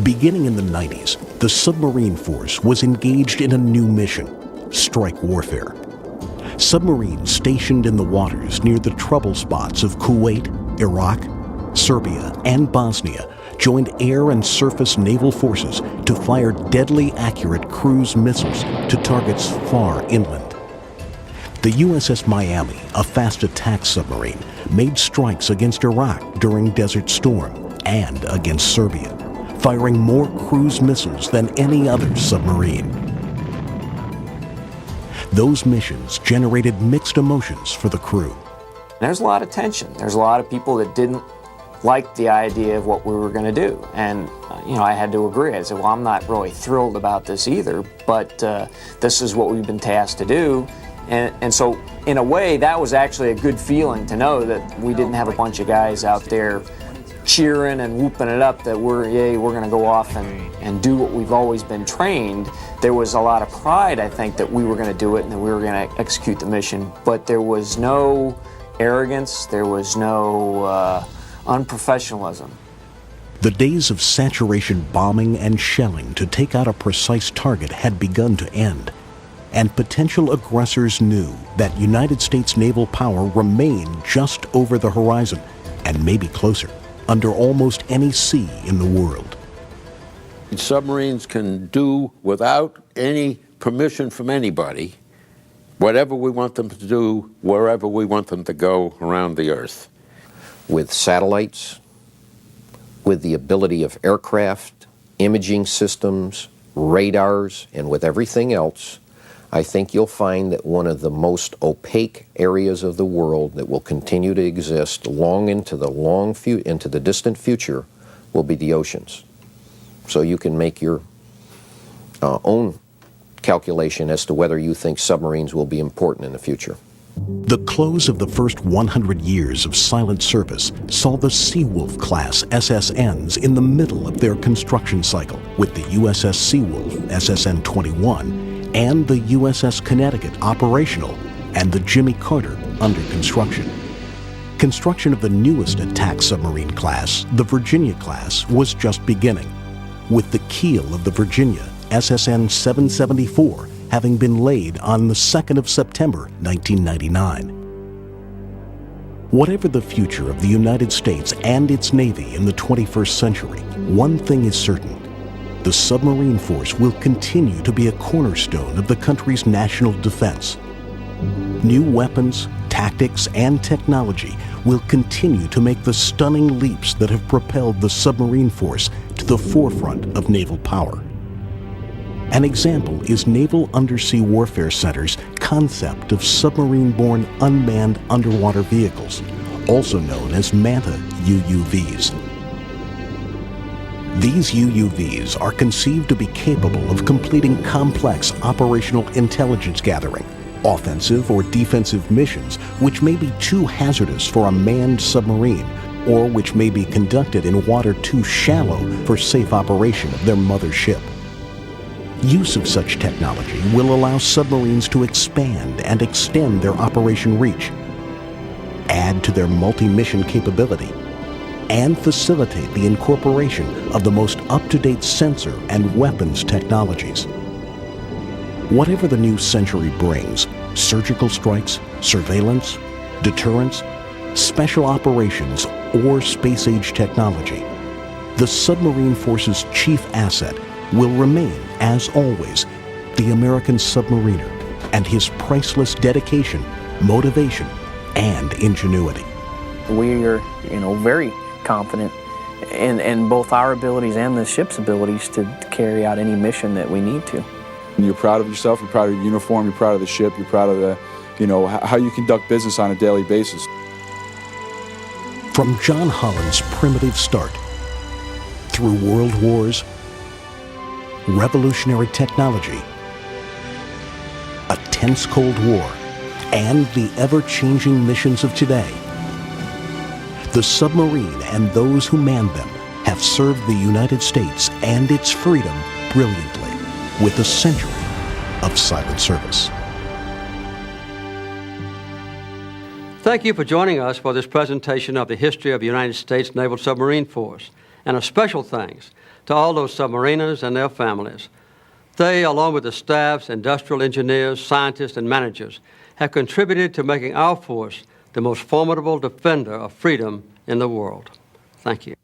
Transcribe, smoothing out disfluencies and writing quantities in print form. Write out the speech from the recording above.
Beginning in the 90s, the submarine force was engaged in a new mission, strike warfare. Submarines stationed in the waters near the trouble spots of Kuwait, Iraq, Serbia, and Bosnia joined air and surface naval forces to fire deadly accurate cruise missiles to targets far inland. The USS Miami, a fast attack submarine, made strikes against Iraq during Desert Storm and against Serbia, firing more cruise missiles than any other submarine. Those missions generated mixed emotions for the crew. There's a lot of tension. There's a lot of people that didn't like the idea of what we were going to do. And, I had to agree. I said, well, I'm not really thrilled about this either, but this is what we've been tasked to do. And so, in a way, that was actually a good feeling to know that we didn't have a bunch of guys out there cheering and whooping it up that we're going to go off and do what we've always been trained. There was a lot of pride, I think, that we were going to do it and that we were going to execute the mission, but there was no arrogance, there was no unprofessionalism. The days of saturation bombing and shelling to take out a precise target had begun to end, and potential aggressors knew that United States naval power remained just over the horizon, and maybe closer, under almost any sea in the world. Submarines can do, without any permission from anybody, whatever we want them to do, wherever we want them to go around the Earth. With satellites, with the ability of aircraft, imaging systems, radars, and with everything else, I think you'll find that one of the most opaque areas of the world that will continue to exist long into the distant future will be the oceans. So you can make your own calculation as to whether you think submarines will be important in the future. The close of the first 100 years of silent service saw the Seawolf class SSNs in the middle of their construction cycle, with the USS Seawolf SSN-21 and the USS Connecticut operational and the Jimmy Carter under construction. Construction of the newest attack submarine class, the Virginia class, was just beginning, with the keel of the Virginia SSN-774 having been laid on the 2nd of September, 1999. Whatever the future of the United States and its Navy in the 21st century, one thing is certain: the submarine force will continue to be a cornerstone of the country's national defense. New weapons, tactics, and technology will continue to make the stunning leaps that have propelled the submarine force to the forefront of naval power. An example is Naval Undersea Warfare Center's concept of submarine-borne unmanned underwater vehicles, also known as MANTA UUVs. These UUVs are conceived to be capable of completing complex operational intelligence gathering, offensive or defensive missions which may be too hazardous for a manned submarine, or which may be conducted in water too shallow for safe operation of their mother ship. Use of such technology will allow submarines to expand and extend their operation reach, add to their multi-mission capability, and facilitate the incorporation of the most up-to-date sensor and weapons technologies. Whatever the new century brings, surgical strikes, surveillance, deterrence, special operations, or space-age technology, the submarine force's chief asset will remain, as always, the American submariner and his priceless dedication, motivation, and ingenuity. We are, very confident in both our abilities and the ship's abilities to carry out any mission that we need to. You're proud of yourself, you're proud of your uniform, you're proud of the ship, you're proud of the, how you conduct business on a daily basis. From John Holland's primitive start, through world wars, revolutionary technology, a tense Cold War, and the ever-changing missions of today, the submarine and those who manned them have served the United States and its freedom brilliantly, with a century of silent service. Thank you for joining us for this presentation of the history of the United States Naval Submarine Force. And a special thanks to all those submariners and their families. They, along with the staffs, industrial engineers, scientists, and managers, have contributed to making our force the most formidable defender of freedom in the world. Thank you.